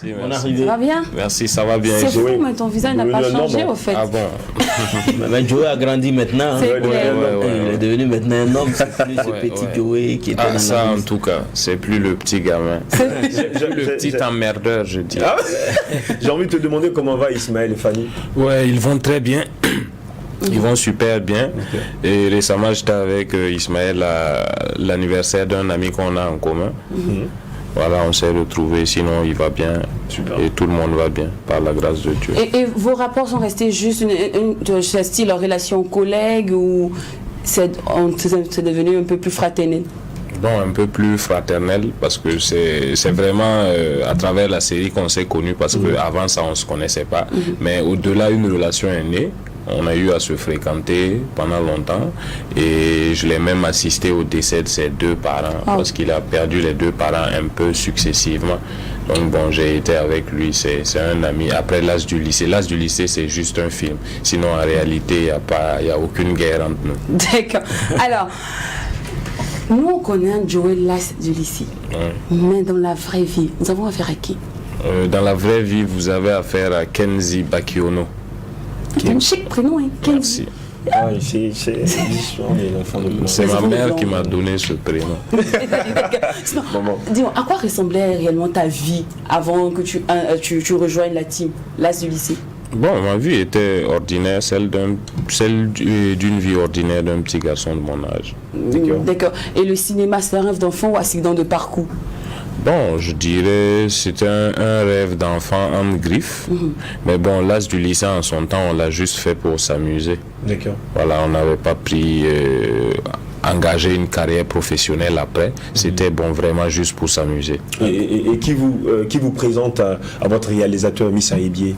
On est arrivé. Ça va bien? Merci, ça va bien. C'est fou, mais ton visage n'a pas changé au fait. Ah bon? Mais Joey a grandi maintenant. C'est clair. Il est devenu maintenant un homme. C'est plus ce petit Joey qui était dans ça la en tout cas, c'est plus le petit gamin. Le petit emmerdeur, je dis. Ah, j'ai envie de te demander comment va Ismaël et Fanny. Ouais, ils vont très bien. Ils vont super bien. Okay. Et récemment, j'étais avec Ismaël à l'anniversaire d'un ami qu'on a en commun. Voilà, on s'est retrouvés, sinon il va bien. Super. Et tout le monde va bien, par la grâce de Dieu. Et vos rapports sont restés juste une style en relation collègue ou c'est devenu un peu plus fraternel? Bon, un peu plus fraternel parce que c'est vraiment à travers la série qu'on s'est connus parce qu'avant ça on ne se connaissait pas. Mais au-delà, une relation est née. On a eu à se fréquenter pendant longtemps et je l'ai même assisté au décès de ses deux parents parce qu'il a perdu les deux parents un peu successivement. Donc bon, j'ai été avec lui, c'est un ami. Après l'âge du lycée, c'est juste un film. Sinon en réalité, il n'y a aucune guerre entre nous. D'accord. Alors, nous on connaît un Joey l'âge du lycée, mais dans la vraie vie, nous avons affaire à qui? Dans la vraie vie, vous avez affaire à Kenzie Bakiono. C'est un chic prénom, hein? Merci. Ah, c'est ma mère qui m'a donné ce prénom. Dis-moi, à quoi ressemblait réellement ta vie avant que tu rejoignes la team, l'âge du lycée? Bon, ma vie était ordinaire, celle d'une vie ordinaire d'un petit garçon de mon âge. D'accord. Et le cinéma, c'est un rêve d'enfant ou accident de parcours? Bon, je dirais c'était un rêve d'enfant en griffe. Mais bon, l'âge du lycée en son temps, on l'a juste fait pour s'amuser. D'accord. Voilà, on n'avait pas pris engager une carrière professionnelle après. C'était bon, vraiment juste pour s'amuser. Et qui vous présente à votre réalisateur Miss Aïbié?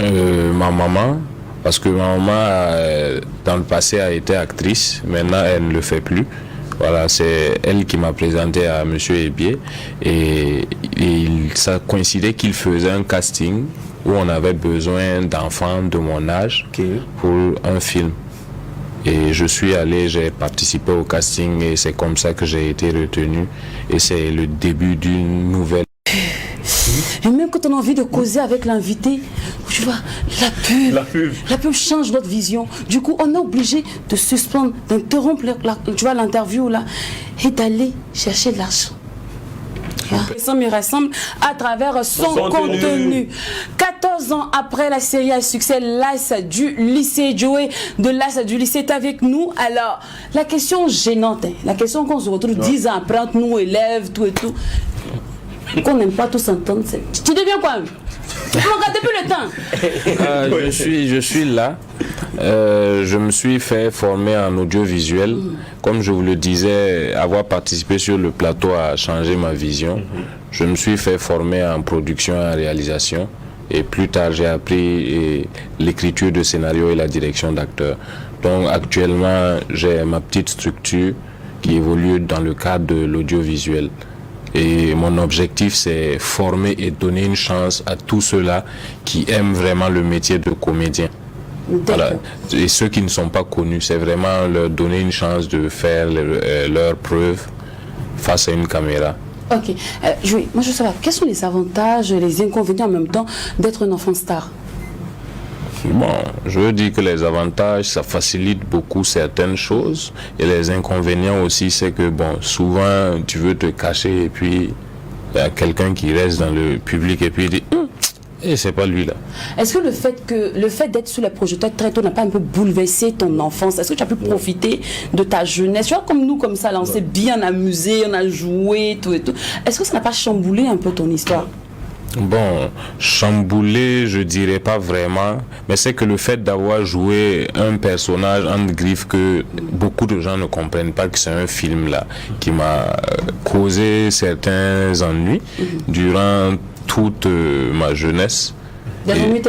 Ma maman. Parce que ma maman, dans le passé, a été actrice. Maintenant, elle ne le fait plus. Voilà, c'est elle qui m'a présenté à Monsieur Ebié et ça coïncidait qu'il faisait un casting où on avait besoin d'enfants de mon âge pour un film. Et je suis allé, j'ai participé au casting et c'est comme ça que j'ai été retenu. Et c'est le début d'une nouvelle. Et même quand on a envie de causer avec l'invité, tu vois, la pub change notre vision. Du coup, on est obligé de suspendre, d'interrompre l'interview là et d'aller chercher de l'argent. Ça me rassemble à travers son contenu. 14 ans après la série à succès, l'As du lycée, Joey de l'As du lycée est avec nous. Alors, la question gênante, la question qu'on se retrouve 10 ans après entre nous, élèves, tout et tout, qu'on n'aime pas tous entendre, tu deviens quoi? Tu ne regardes plus le temps. Je suis là. Je me suis fait former en audiovisuel. Comme je vous le disais, avoir participé sur le plateau a changé ma vision. Je me suis fait former en production et en réalisation. Et plus tard, j'ai appris l'écriture de scénario et la direction d'acteurs. Donc actuellement, j'ai ma petite structure qui évolue dans le cadre de l'audiovisuel. Et mon objectif, c'est former et donner une chance à tous ceux-là qui aiment vraiment le métier de comédien. Voilà. Et ceux qui ne sont pas connus, c'est vraiment leur donner une chance de faire leurs preuves face à une caméra. Ok. Moi, je veux savoir, quels sont les avantages et les inconvénients en même temps d'être un enfant star? Bon, je veux dire que les avantages, ça facilite beaucoup certaines choses. Et les inconvénients aussi, c'est que, bon, souvent, tu veux te cacher et puis il y a quelqu'un qui reste dans le public et puis il dit et c'est pas lui là. Est-ce que le fait d'être sous les projecteurs très tôt n'a pas un peu bouleversé ton enfance? Est-ce que tu as pu profiter de ta jeunesse? Tu vois, comme nous, comme ça, là, on s'est bien amusé, on a joué, tout et tout. Est-ce que ça n'a pas chamboulé un peu ton histoire? Bon, chamboulé, je dirais pas vraiment, mais c'est que le fait d'avoir joué un personnage en griffe que beaucoup de gens ne comprennent pas que c'est un film là qui m'a causé certains ennuis durant toute ma jeunesse. Des ennuis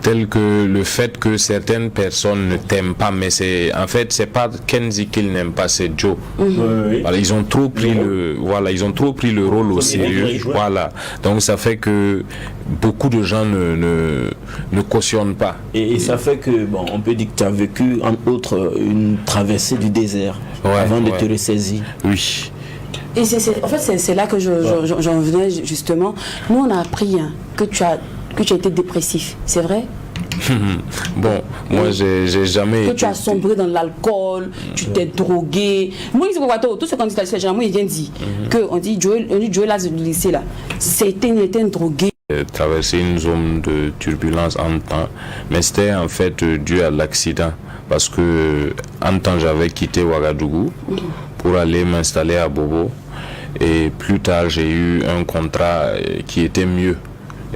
tels que le fait que certaines personnes ne t'aiment pas, mais en fait c'est pas Kenzie qu'ils n'aiment pas, c'est Joe. Voilà, ils ont trop pris le rôle au sérieux. Voilà, donc ça fait que beaucoup de gens ne cautionnent pas. Et ça fait que bon, on peut dire que tu as vécu entre autres une traversée du désert avant de te ressaisir. Oui. Et en fait, c'est là que j'en venais justement. Nous, on a appris que tu as été dépressif, c'est vrai? Bon, moi j'ai jamais que tu as sombré dans l'alcool, tu t'es drogué. Moi, tout ce qu'on dit, généralement, il vient dire qu'on dit Joey là du lycée là, c'était un drogué. Traversé une zone de turbulence en temps, mais c'était en fait dû à l'accident parce que en temps j'avais quitté Ouagadougou pour aller m'installer à Bobo et plus tard j'ai eu un contrat qui était mieux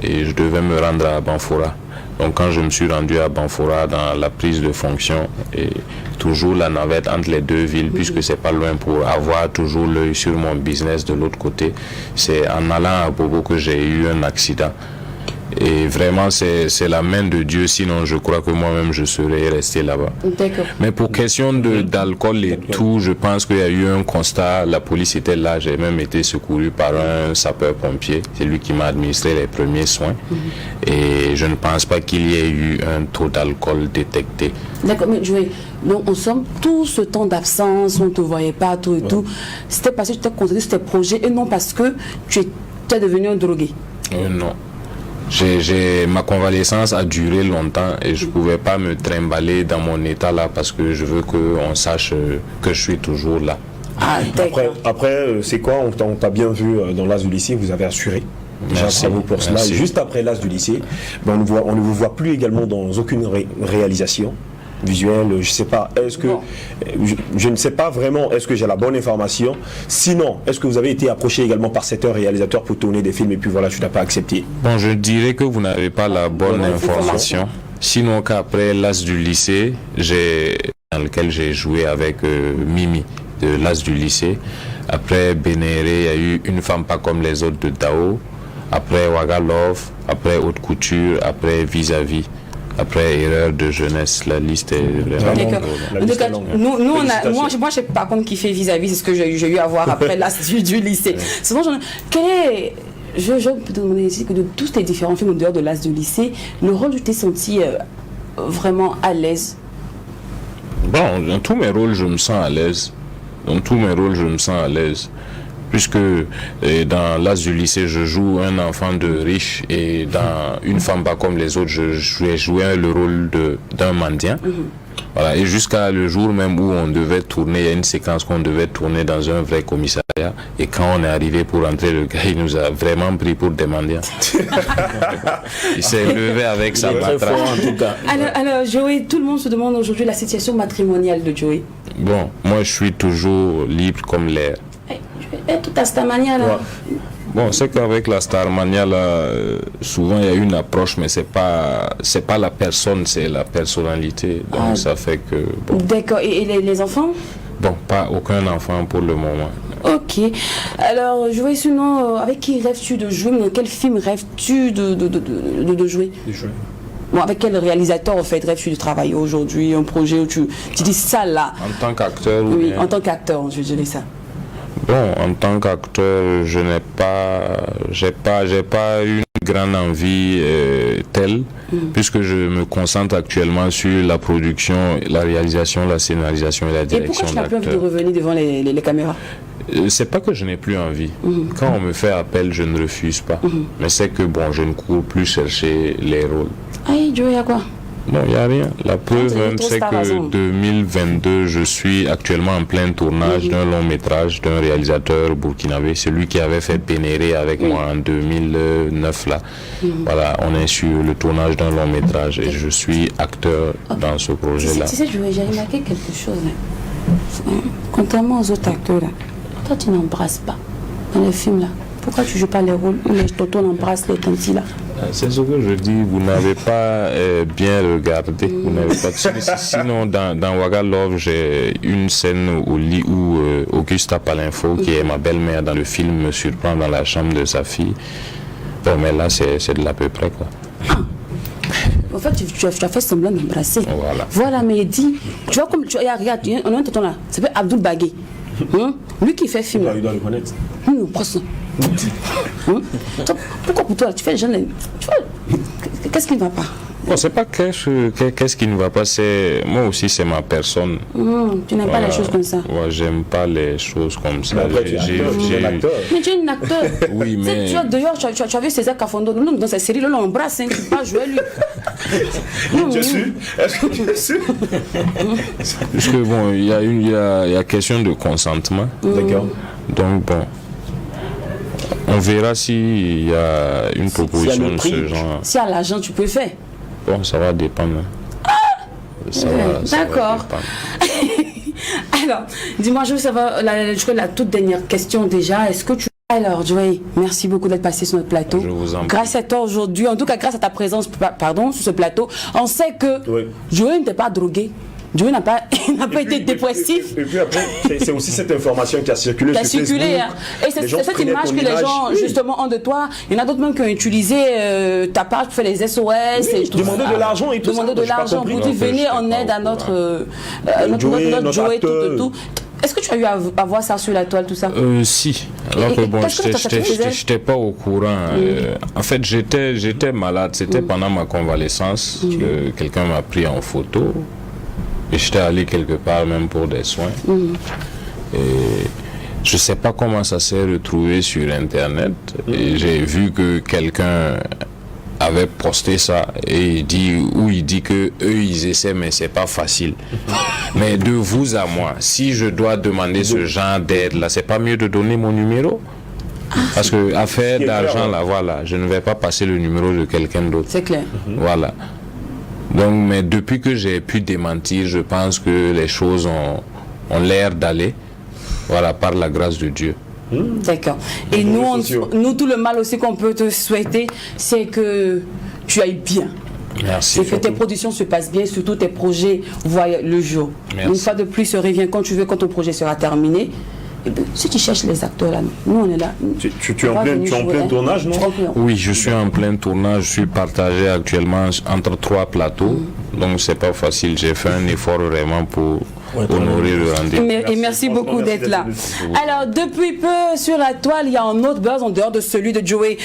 et je devais me rendre à Banfora. Donc quand je me suis rendu à Banfora dans la prise de fonction et toujours la navette entre les deux villes puisque c'est pas loin pour avoir toujours l'œil sur mon business de l'autre côté, c'est en allant à Bobo que j'ai eu un accident. Et vraiment c'est la main de Dieu, sinon je crois que moi-même je serais resté là-bas. Mais pour question d'alcool et tout, je pense qu'il y a eu un constat, la police était là, j'ai même été secouru par un sapeur-pompier, c'est lui qui m'a administré les premiers soins et je ne pense pas qu'il y ait eu un taux d'alcool détecté. D'accord, mais donc, en somme, tout ce temps d'absence, on ne te voyait pas, tout et tout, c'était parce que tu t'es concentré sur tes projets et non parce que tu es devenu un drogué. Non. Ma convalescence a duré longtemps et je ne pouvais pas me trimballer dans mon état là parce que je veux qu'on sache que je suis toujours là. Ah, après c'est quoi, on t'a bien vu dans l'AS du lycée, vous avez assuré. Bravo pour cela. Et juste après l'AS du lycée, on ne vous voit plus également dans aucune réalisation visuelle. Je sais pas, je ne sais pas vraiment, est-ce que j'ai la bonne information? Sinon, est-ce que vous avez été approché également par cet réalisateur pour tourner des films et puis voilà, tu n'as pas accepté? Bon, je dirais que vous n'avez pas la bonne information. Sinon qu'après l'AS du lycée, dans lequel j'ai joué avec Mimi de l'AS du lycée. Après Bénéré, il y a eu Une femme pas comme les autres de Dao. Après Ouaga Love, après Haute Couture, après Vis-à-vis. Après Erreur de jeunesse, la liste est vraiment longue. Moi, je sais par contre qui fait Vis-à-vis, c'est ce que j'ai eu à voir après l'AS du lycée. Souvent, je peux te demander ici que de tous tes différents films en dehors de l'AS du lycée, le rôle tu t'es senti vraiment à l'aise? Bon, dans tous mes rôles, je me sens à l'aise. Puisque dans l'AS du lycée, je joue un enfant de riche et dans Une femme pas comme les autres, je jouais le rôle d'un mendiant. Voilà. Et jusqu'à le jour même où on devait tourner, il y a une séquence qu'on devait tourner dans un vrai commissariat. Et quand on est arrivé pour entrer, le gars, il nous a vraiment pris pour des mendiants. Il s'est levé avec sa matraque. En tout cas. Alors, Joey, tout le monde se demande aujourd'hui la situation matrimoniale de Joey. Bon, moi je suis toujours libre comme l'air. Et toute ta Starmania là. Ouais. Bon, c'est qu'avec la Starmania là, souvent il y a une approche, mais c'est pas la personne, c'est la personnalité. Donc ça fait que. Bon. D'accord. Et les enfants? Bon, pas aucun enfant pour le moment. Ok. Alors, Joey, sinon, avec qui rêves-tu de jouer? Dans quel film rêves-tu de jouer? Bon, avec quel réalisateur en fait rêves-tu de travailler aujourd'hui? Un projet où tu dis ça là? En tant qu'acteur? Oui, en tant qu'acteur, je dirais ça. Bon, en tant qu'acteur, j'ai pas une grande envie telle, puisque je me concentre actuellement sur la production, la réalisation, la scénarisation et la direction d'acteur. Et pourquoi tu n'as plus envie de revenir devant les caméras? C'est pas que je n'ai plus envie. Quand on me fait appel, je ne refuse pas. Mais c'est que bon, je ne cours plus chercher les rôles. Aïe, Joey, à quoi? Non, il n'y a rien. La preuve même, c'est que 2022, je suis actuellement en plein tournage d'un long métrage d'un réalisateur burkinabé, celui qui avait fait Bénéré avec moi en 2009 là. Voilà, on est sur le tournage d'un long métrage et je suis acteur dans ce projet-là. Tu sais, j'ai remarqué quelque chose. Là. Contrairement aux autres acteurs là, toi tu n'embrasses pas dans le film là. Pourquoi tu joues pas les rôles où les tontons embrassent les tantis là? C'est ce que je dis, vous n'avez pas bien regardé. Vous n'avez pas... Sinon, dans Ouaga Love, j'ai une scène au lit où Augusta Palinfo, qui est ma belle-mère dans le film, me surprend dans la chambre de sa fille. Bon, mais là, c'est de l'à peu près, quoi. En fait, tu as fait semblant d'embrasser. Voilà, mais il dit, tu vois, comme tu regarde, on a un tonton là, c'est pas Abdoul Bagué. Lui qui fait film. Il doit le connaître. Pourquoi pour toi, tu fais jeune, tu vois, qu'est-ce qui ne va pas? Bon, c'est pas qu'est-ce qui ne va pas, c'est moi aussi, c'est ma personne. Tu n'aimes pas les choses comme ça. Ouais, j'aime pas les choses comme ça. Mais après, tu es un acteur. Mais tu es un acteur. Oui, mais Tu vois, d'ailleurs, tu as vu César Kafondo dans cette série, là, on embrasse, hein, tu peux pas jouer lui. Je suis. Est-ce que tu es sûr? parce que bon, il y a question de consentement. D'accord. Donc bon, on verra s'il y a une proposition de ce genre. Si à l'argent, tu peux faire. Bon, ça va dépendre. Ça va D'accord. dépendre. Alors, dis-moi, je veux savoir, la toute dernière question déjà, est-ce que tu... Alors, Joey, merci beaucoup d'être passé sur notre plateau. Je vous en prie. Grâce à toi aujourd'hui, en tout cas grâce à ta présence, pardon, sur ce plateau, on sait que Joey n'était pas drogué. Joey n'a pas été dépressif. Et puis après, c'est aussi cette information qui a circulé sur Facebook. Hein. Et c'est cette image que les gens, justement, ont de toi. Il y en a d'autres même qui ont utilisé ta page pour faire les SOS. Oui, demander de l'argent et tout ça. Demander de l'argent pour dire venez en aide à notre Joey, tout. Est-ce que tu as eu à voir ça sur la toile, tout ça? Si. Alors que bon, j'étais pas au courant. En fait, j'étais malade. C'était pendant ma convalescence que quelqu'un m'a pris en photo. Et j'étais allé quelque part même pour des soins. Et je sais pas comment ça s'est retrouvé sur Internet. Et j'ai vu que quelqu'un avait posté ça et il dit que eux ils essaient mais c'est pas facile. Mais de vous à moi, si je dois demander ce genre d'aide là, c'est pas mieux de donner mon numéro? Parce que affaire d'argent là, voilà, je ne vais pas passer le numéro de quelqu'un d'autre. C'est clair. Voilà. Donc, mais depuis que j'ai pu démentir, je pense que les choses ont l'air d'aller, voilà, par la grâce de Dieu. D'accord. Et nous, tout le mal aussi qu'on peut te souhaiter, c'est que tu ailles bien. Merci. C'est que tes productions se passent bien, surtout tes projets voient le jour. Merci. Une fois de plus, reviens quand tu veux, quand ton projet sera terminé. Et bien, si tu cherches les acteurs là, nous on est là. Tu es en plein tournage, non? Oui, je suis en plein tournage. Je suis partagé actuellement entre 3 plateaux. Donc c'est pas facile. J'ai fait un effort vraiment pour honorer le rendez-vous. Et merci beaucoup d'être là. Alors, depuis peu, sur la toile, il y a un autre buzz en dehors de celui de Joey.